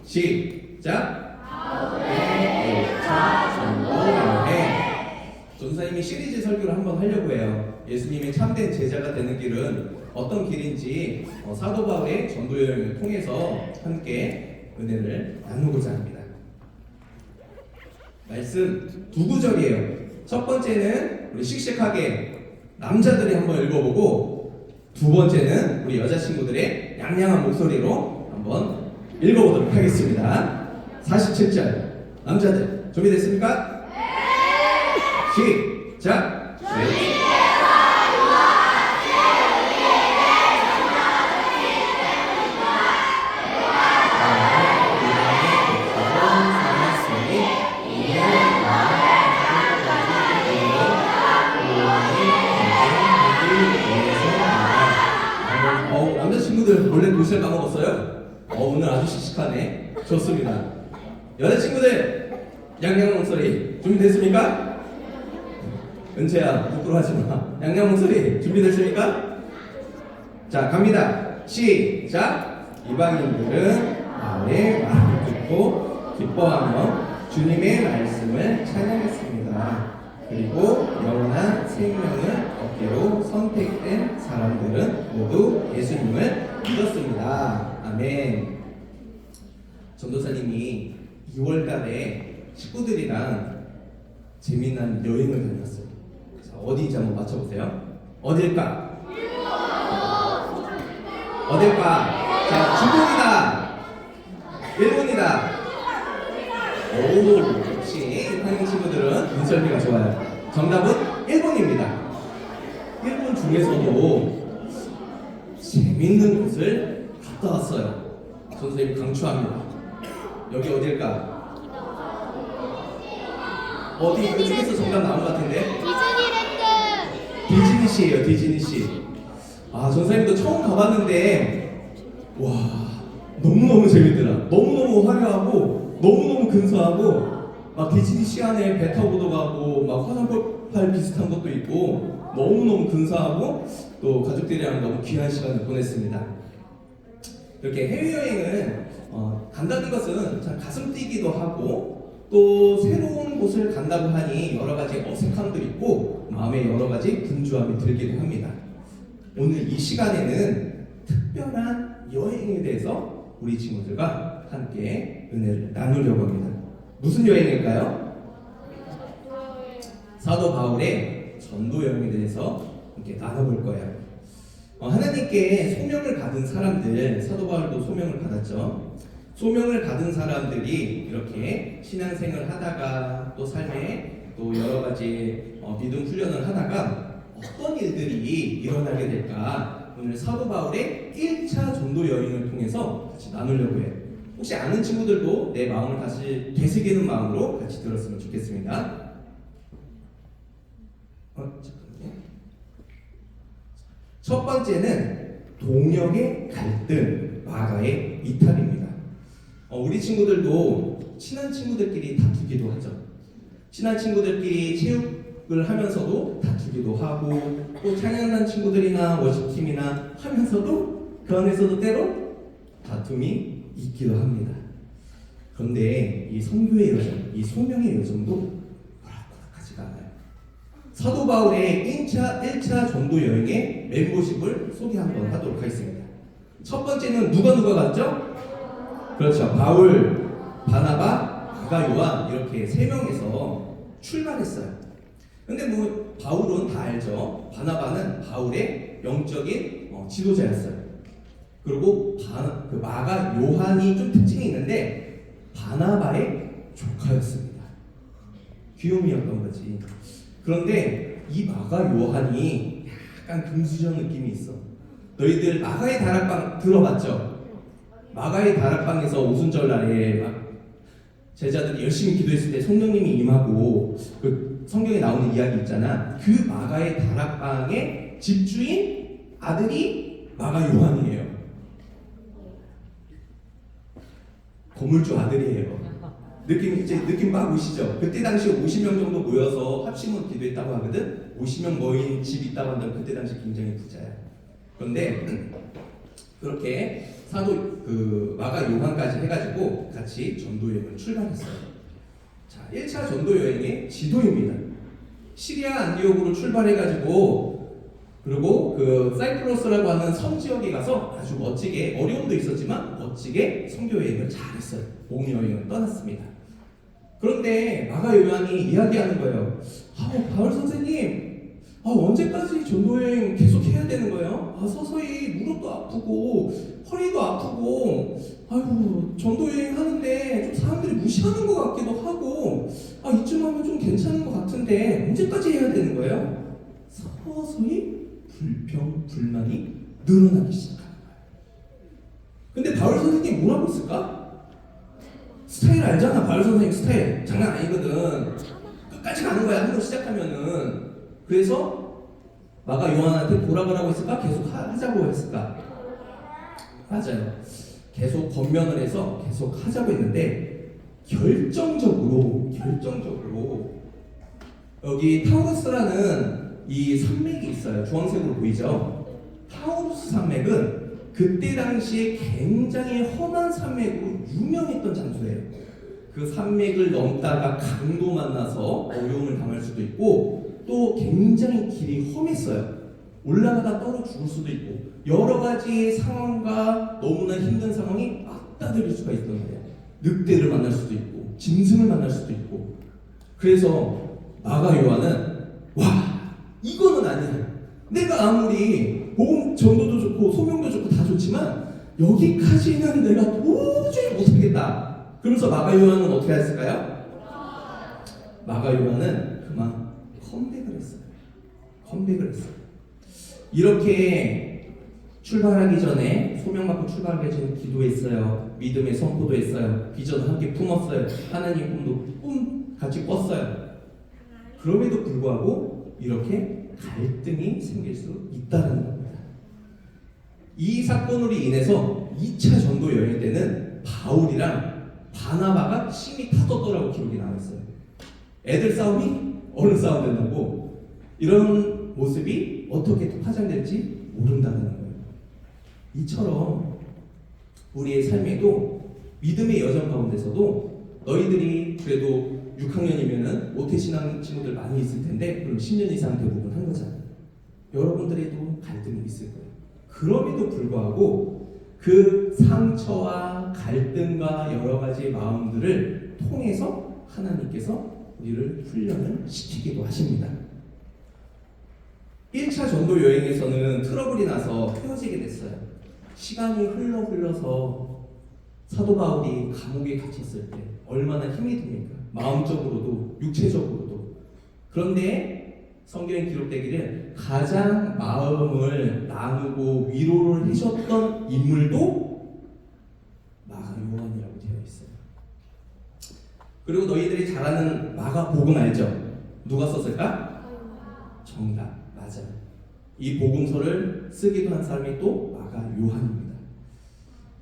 시작. 바울의 1차 전도 여행. 전도사님이 시리즈 설교를 한번 하려고 해요. 예수님의 참된 제자가 되는 길은 어떤 길인지 사도 바울의 전도 여행을 통해서 함께 은혜를 나누고자 합니다. 말씀 두 구절이에요. 첫 번째는 우리 씩씩하게 남자들이 한번 읽어보고, 두 번째는 우리 여자친구들의 양양한 목소리로 한번 읽어보도록 하겠습니다. 47절 남자들 준비됐습니까? 네! 시작! 남자친구들 원래 도시락 까먹었어요? 오늘 아주 씩씩하네. 좋습니다. 여자친구들 양양 목소리 준비됐습니까? 은채야 부끄러워하지 마. 양양 목소리 준비됐습니까? 자 갑니다. 시작. 이방인들은 나의 말을 듣고 기뻐하며 주님의 말씀을 찬양했습니다. 그리고 영원한 생명을 얻기로 선택된 사람들은 모두 예수님을 믿었습니다. 아멘. 전도사님이 2월달에 식구들이랑 재미난 여행을 다녔어요. 자, 어디인지 한번 맞춰보세요. 어딜까? 어딜까? 자, 중국이다. 일본이다. 오, 역시 한국 친구들은 눈썰미가 좋아요. 정답은 일본입니다. 일본 중에서도 재밌는 곳을 갔다 왔어요. 선생님 강추합니다. 여기 어딜까? 어디 그중에서 정답 나온 것 같은데? 디즈니랜드. 디즈니시예요. 디즈니시. 아, 전사님도 처음 가봤는데 와, 너무너무 재밌더라. 너무너무 화려하고 너무너무 근사하고, 막 디즈니시 안에 배 타고도 가고 막 화장실 비슷한 것도 있고 너무너무 근사하고 또 가족들이랑 너무 귀한 시간을 보냈습니다. 이렇게 해외여행을 간다는 것은 참 가슴 뛰기도 하고, 또 새로운 곳을 간다고 하니 여러 가지 어색함도 있고 마음에 여러 가지 분주함이 들기도 합니다. 오늘 이 시간에는 특별한 여행에 대해서 우리 친구들과 함께 은혜를 나누려고 합니다. 무슨 여행일까요? 사도 바울의 전도 여행에 대해서 함께 나눠볼 거예요. 하나님께 소명을 받은 사람들, 사도 바울도 소명을 받았죠. 소명을 받은 사람들이 이렇게 신앙생활을 하다가 또 삶에 또 여러 가지 믿음 훈련을 하다가 어떤 일들이 일어나게 될까, 오늘 사도 바울의 1차 전도 여행을 통해서 같이 나누려고 해요. 혹시 아는 친구들도 내 마음을 다시 되새기는 마음으로 같이 들었으면 좋겠습니다. 잠깐만요. 첫 번째는 동역의 갈등, 마가의 이탈입니다. 우리 친구들도 친한 친구들끼리 다투기도 하죠. 친한 친구들끼리 체육을 하면서도 다투기도 하고, 또 찬양하는 친구들이나 워십팀이나 하면서도 그 안에서도 때로 다툼이 있기도 합니다. 그런데 이 선교의 여정, 이 소명의 여정도 호락호락하지가 않아요. 사도 바울의 1차 전도 여행의 멤버십을 소개 한번 하도록 하겠습니다. 첫 번째는 누가 갔죠? 그렇죠. 바울, 바나바, 마가, 요한 이렇게 세 명에서 출발했어요. 근데 뭐 바울은 다 알죠. 바나바는 바울의 영적인 지도자였어요. 그리고 그 마가, 요한이 좀 특징이 있는데 바나바의 조카였습니다. 귀요미였던 거지. 그런데 이 마가, 요한이 약간 금수저 느낌이 있어. 너희들 마가의 다락방 들어봤죠? 마가의 다락방에서 오순절 날에 막 제자들이 열심히 기도했을 때 성령님이 임하고 그 성경에 나오는 이야기 있잖아. 그 마가의 다락방의 집주인 아들이 마가 요한이에요. 건물주 아들이에요. 느낌 막 오시죠? 그때 당시 50명 정도 모여서 합심으로 기도했다고 하거든. 50명 모인 집 있다고 한다면 그때 당시 굉장히 부자야. 그런데 그렇게 사도 마가 요한까지 해가지고 같이 전도 여행을 출발했어요. 자, 1차 전도 여행의 지도입니다. 시리아 안디옥으로 출발해가지고 그리고 그 사이프러스라고 하는 섬 지역에 가서 아주 멋지게 어려움도 있었지만 멋지게 선교 여행을 잘했어요. 복음 여행을 떠났습니다. 그런데 마가 요한이 이야기하는 거예요. 바울 선생님, 언제까지 전도 여행 계속 해야 되는 거예요? 서서히 무릎도 아프고 허리도 아프고 전도 여행 하는데 좀 사람들이 무시하는 것 같기도 하고 이쯤 하면 좀 괜찮은 것 같은데 언제까지 해야 되는 거예요? 서서히 불평, 불만이 늘어나기 시작하는 거예요. 근데 바울 선생님이 뭐라고 했을까? 스타일 알잖아. 바울 선생님 스타일 장난 아니거든. 끝까지 가는 거야. 한 번 시작하면은. 그래서 마가 요한한테 뭐라고 했을까? 계속 하자고 했을까? 맞아요. 계속 권면을 해서 계속 하자고 했는데 결정적으로 여기 타우루스라는 이 산맥이 있어요. 주황색으로 보이죠? 타우루스 산맥은 그때 당시에 굉장히 험한 산맥으로 유명했던 장소예요. 그 산맥을 넘다가 강도 만나서 어려움을 당할 수도 있고 또 굉장히 길이 험했어요. 올라가다 떨어 죽을 수도 있고 여러 가지 상황과 너무나 힘든 상황이 맞닥뜨릴 수가 있던 거예요. 늑대를 만날 수도 있고 짐승을 만날 수도 있고. 그래서 마가 요한은 이거는 아니야. 내가 아무리 복음 전도도 좋고 소명도 좋고 다 좋지만 여기까지는 내가 도저히 못하겠다. 그러면서 마가 요한은 어떻게 했을까요? 마가 요한은 그만 컴백을 했어요. 이렇게 출발하기 전에 소명받고 출발하기 전에 기도했어요. 믿음의 선포도 했어요. 비전을 함께 품었어요. 하나님 꿈 같이 꿨어요. 그럼에도 불구하고 이렇게 갈등이 생길 수 있다는 겁니다. 이 사건으로 인해서 2차 전도 여행 때는 바울이랑 바나바가 심히 타졌더라고 기록이 나와있어요. 애들 싸움이 어른 싸움 된다고. 이런 모습이 어떻게 또 파장될지 모른다는 거예요. 이처럼 우리의 삶에도 믿음의 여정 가운데서도 너희들이 그래도 6학년이면은 모태신앙 친구들 많이 있을 텐데 그럼 10년 이상 대부분 한 거잖아요. 여러분들에도 갈등이 있을 거예요. 그럼에도 불구하고 그 상처와 갈등과 여러 가지 마음들을 통해서 하나님께서 우리를 훈련을 시키기도 하십니다. 1차 전도 여행에서는 트러블이 나서 헤어지게 됐어요. 시간이 흘러서 사도 바울이 감옥에 갇혔을 때 얼마나 힘이 듭니까? 마음적으로도 육체적으로도. 그런데 성경에 기록되기를 가장 마음을 나누고 위로를 해줬던 인물도 마가 요한이라고 되어 있어요. 그리고 너희들이 잘 아는 마가 복음 알죠? 누가 썼을까? 정답, 맞아요. 이 복음서를 쓰기도 한 사람이 또 마가 요한입니다.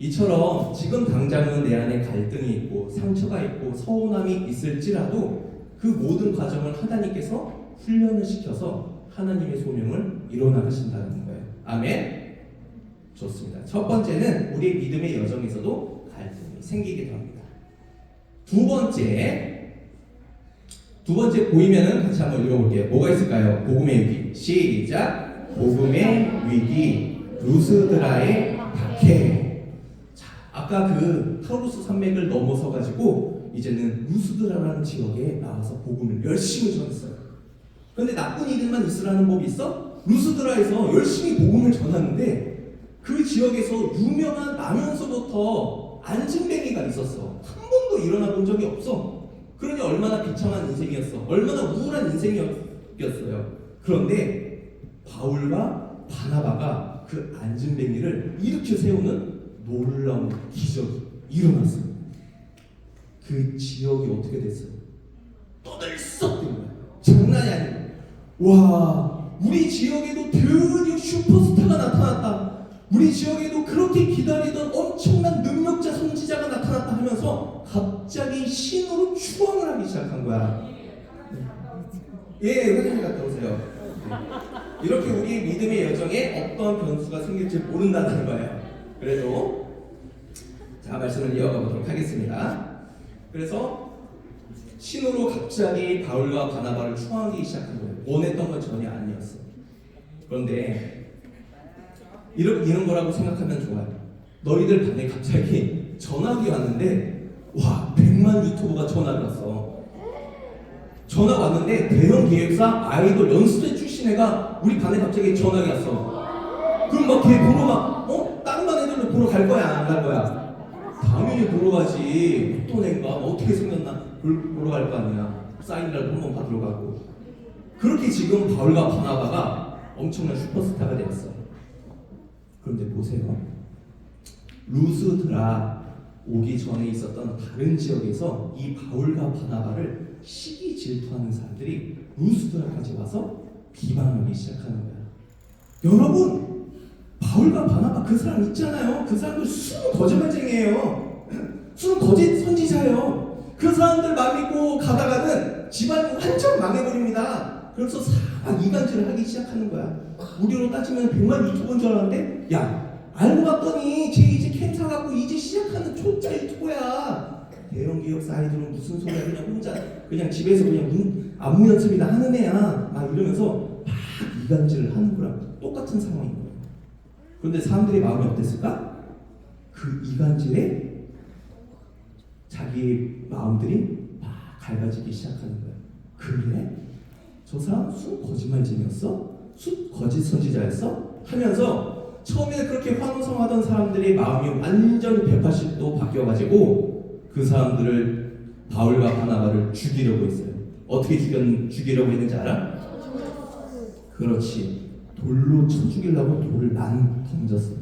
이처럼 지금 당장은 내 안에 갈등이 있고 상처가 있고 서운함이 있을지라도 그 모든 과정을 하나님께서 훈련을 시켜서 하나님의 소명을 이뤄나가신다는 거예요. 아멘? 좋습니다. 첫 번째는 우리의 믿음의 여정에서도 갈등이 생기기도 합니다. 두 번째 보이면은 같이 한번 읽어볼게요. 뭐가 있을까요? 복음의 위기. 시작. 복음의 위기. 루스드라의 박해. 자, 아까 그 타우루스 산맥을 넘어서 가지고 이제는 루스드라라는 지역에 나와서 복음을 열심히 전했어요. 그런데 나쁜 일만 있으라는 법이 있어? 루스드라에서 열심히 복음을 전하는데 그 지역에서 유명한 나면서부터 안진뱅이가 있었어. 한 번도 일어나 본 적이 없어. 그러니 얼마나 비참한 인생이었어. 얼마나 우울한 인생이었어요. 그런데 바울과 바나바가 그 안진뱅이를 일으켜 세우는 놀라운 기적이 일어났어요. 그 지역이 어떻게 됐어요? 떠들썩된 거야. 장난이 아니에요. 와, 우리 지역에도 드디어 슈퍼스타가 나타났다. 우리 지역에도 그렇게 기다리던 엄청난 능력자 선지자가 나타났다 하면서 갑자기 신으로 추앙을 하기 시작한 거야. 예, 회장님 갔다 오세요. 이렇게 우리의 믿음의 여정에 어떤 변수가 생길지 모른다는 거예요. 그래도 자, 말씀을 이어가 보도록 하겠습니다. 그래서 신으로 갑자기 바울과 바나바를 추앙하기 시작한 거예요. 원했던 건 전혀 아니었어. 그런데 이런 거라고 생각하면 좋아요. 너희들 반에 갑자기 전화기 왔는데, 와, 100만 유튜버가 전화를 왔어. 전화 왔는데 대형 기획사 아이돌 연습생 출신 애가 우리 반에 갑자기 전화기 왔어. 그럼 막 걔 보러 다른 반 애들도 보러 갈 거야, 안 갈 거야? 당연히 보러 가지. 어떤 애인가, 어떻게 생겼나 보러 갈 거 아니야. 사인이라도 한번 받으러 가고. 그렇게 지금 바울과 바나바가 엄청난 슈퍼스타가 되었어. 그런데 보세요. 루스드라 오기 전에 있었던 다른 지역에서 이 바울과 바나바를 시기 질투하는 사람들이 루스드라까지 와서 비방하기 시작하는 거야. 여러분, 바울과 바나바 그 사람 있잖아요. 그 사람들 수는 거짓말쟁이에요. 수는 거짓 선지자예요. 그 사람들 말 믿고 가다가는 집안이 완전 망해버립니다. 그래서 사막 이간질을 하기 시작하는 거야. 우리로 따지면 100만 유튜버인 줄 알았는데, 야, 알고 봤더니 쟤 이제 캠 사갖고 이제 시작하는 초짜 유튜버야. 대형 기업사 아이들은 무슨 소리야. 그냥 혼자 그냥 집에서 그냥 안무 연습이나 하는 애야. 막 이러면서 막 이간질을 하는 거랑 똑같은 상황인 거예요. 그런데 사람들의 마음이 어땠을까? 그 이간질에 자기 마음들이 막 갈라지기 시작하는 거예요. 그래? 저 사람 술 거짓말쟁이였어? 술 거짓 선지자였어? 하면서 처음에 그렇게 환호성하던 사람들의 마음이 완전히 180도 바뀌어가지고 그 사람들을 바울과 바나바를 죽이려고 했어요. 어떻게 죽이려고 했는지 알아? 그렇지. 돌로 쳐 죽이려고 돌을 던졌어요.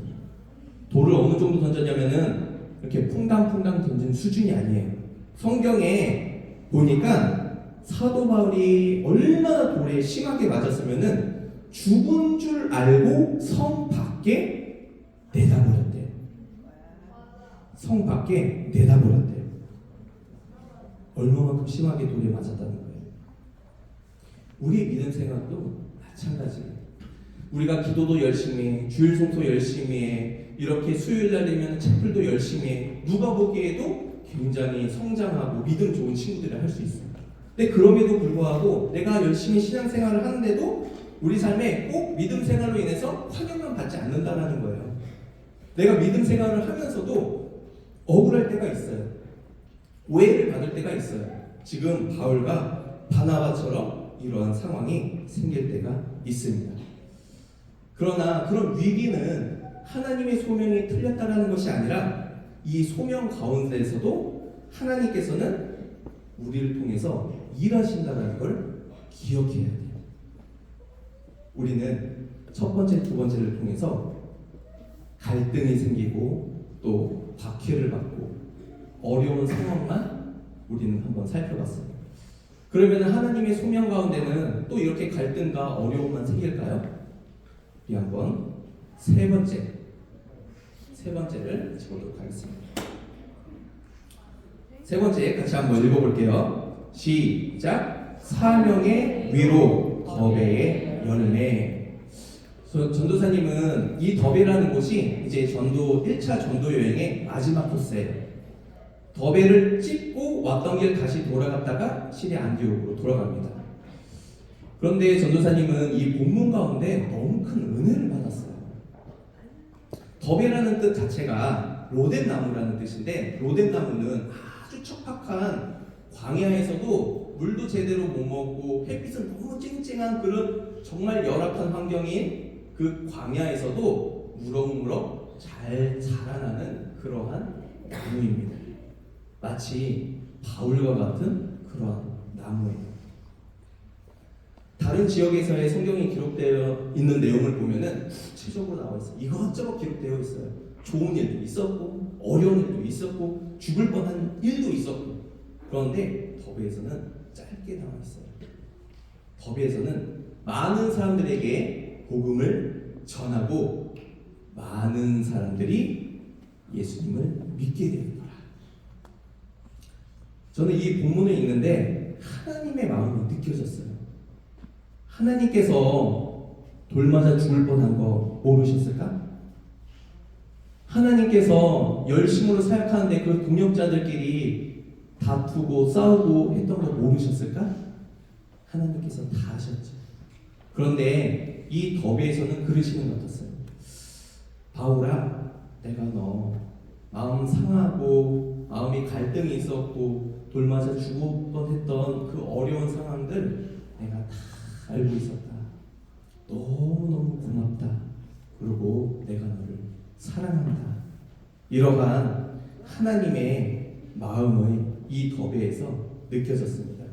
돌을 어느 정도 던졌냐면은 이렇게 퐁당퐁당 던진 수준이 아니에요. 성경에 보니까 사도 바울이 얼마나 돌에 심하게 맞았으면은 죽은 줄 알고 성 밖에 내다버렸대요. 성 밖에 내다버렸대요. 얼마만큼 심하게 돌에 맞았다는 거예요. 우리의 믿음 생활도 마찬가지예요. 우리가 기도도 열심히 해, 주일 송도 열심히 해, 이렇게 수요일 날 되면 채플도 열심히 해. 누가 보기에도 굉장히 성장하고 믿음 좋은 친구들을 할 수 있어요. 근데 그럼에도 불구하고 내가 열심히 신앙생활을 하는데도 우리 삶에 꼭 믿음 생활로 인해서 환영만 받지 않는다는 거예요. 내가 믿음 생활을 하면서도 억울할 때가 있어요. 오해를 받을 때가 있어요. 지금 바울과 바나바처럼 이러한 상황이 생길 때가 있습니다. 그러나 그런 위기는 하나님의 소명이 틀렸다라는 것이 아니라 이 소명 가운데에서도 하나님께서는 우리를 통해서 일하신다는 걸 기억해야 돼요. 우리는 첫 번째, 두 번째를 통해서 갈등이 생기고 또 박해를 받고 어려운 상황만 우리는 한번 살펴봤어요. 그러면 하나님의 소명 가운데는 또 이렇게 갈등과 어려움만 생길까요? 우리 한번 세 번째를 보도록 하겠습니다. 세 번째 같이 한번 읽어볼게요. 시작. 사명의 위로 더베의 열매. 전도사님은 이 더베라는 곳이 이제 전도 1차 전도 여행의 마지막 코스예요. 더베를 찍고 왔던 길 다시 돌아갔다가 시리아 안디옥으로 돌아갑니다. 그런데 전도사님은 이 본문 가운데 너무 큰 은혜를 받았어요. 더베라는 뜻 자체가 로뎀나무라는 뜻인데, 로뎀나무는 아주 척박한 광야에서도 물도 제대로 못 먹고 햇빛은 너무 쨍쨍한 그런 정말 열악한 환경인 그 광야에서도 무럭무럭 잘 자라나는 그러한 나무입니다. 마치 바울과 같은 그러한 나무예요. 다른 지역에서의 성경이 기록되어 있는 내용을 보면은 구체적으로 나와 있어요. 이것저것 기록되어 있어요. 좋은 일도 있었고, 어려운 일도 있었고, 죽을 뻔한 일도 있었고. 그런데 더베에서는 짧게 나와 있어요. 더베에서는 많은 사람들에게 복음을 전하고 많은 사람들이 예수님을 믿게 되었더라. 저는 이 본문을 읽는데 하나님의 마음이 느껴졌어요. 하나님께서 돌 맞아 죽을 뻔한 거 모르셨을까? 하나님께서 열심으로 사역하는데 그 동역자들끼리 다투고 싸우고 했던 거 모르셨을까? 하나님께서 다 아셨죠. 그런데 이 더비에서는 그러시는 것 같았어요. 바울아, 내가 너 마음 상하고 마음이 갈등이 있었고 돌맞아 죽었던 했던 그 어려운 상황들 내가 다 알고 있었다. 너무너무 고맙다. 그리고 내가 너를 사랑한다. 이러한 하나님의 마음의 이 더비에서 느껴졌습니다.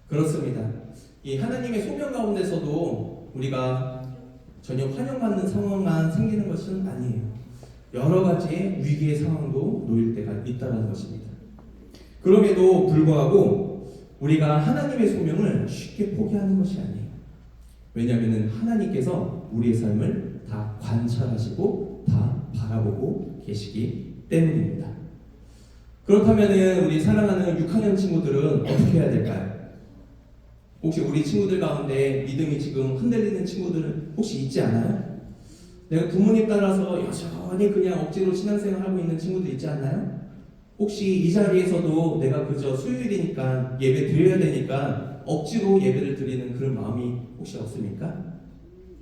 그렇습니다. 이 하나님의 소명 가운데서도 우리가 전혀 환영받는 상황만 생기는 것은 아니에요. 여러 가지의 위기의 상황도 놓일 때가 있다는 것입니다. 그럼에도 불구하고 우리가 하나님의 소명을 쉽게 포기하는 것이 아니에요. 왜냐하면 하나님께서 우리의 삶을 다 관찰하시고 다 바라보고 계시기 때문입니다. 그렇다면 우리 사랑하는 6학년 친구들은 어떻게 해야 될까요? 혹시 우리 친구들 가운데 믿음이 지금 흔들리는 친구들 혹시 있지 않아요? 내가 부모님 따라서 여전히 그냥 억지로 신앙생활 하고 있는 친구들 있지 않나요? 혹시 이 자리에서도 내가 그저 수요일이니까 예배 드려야 되니까 억지로 예배를 드리는 그런 마음이 혹시 없습니까?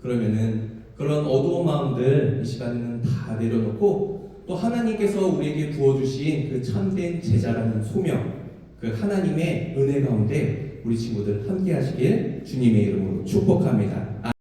그러면은 그런 어두운 마음들 이 시간에는 다 내려놓고 또 하나님께서 우리에게 부어주신 그 참된 제자라는 소명, 그 하나님의 은혜 가운데 우리 친구들 함께 하시길 주님의 이름으로 축복합니다.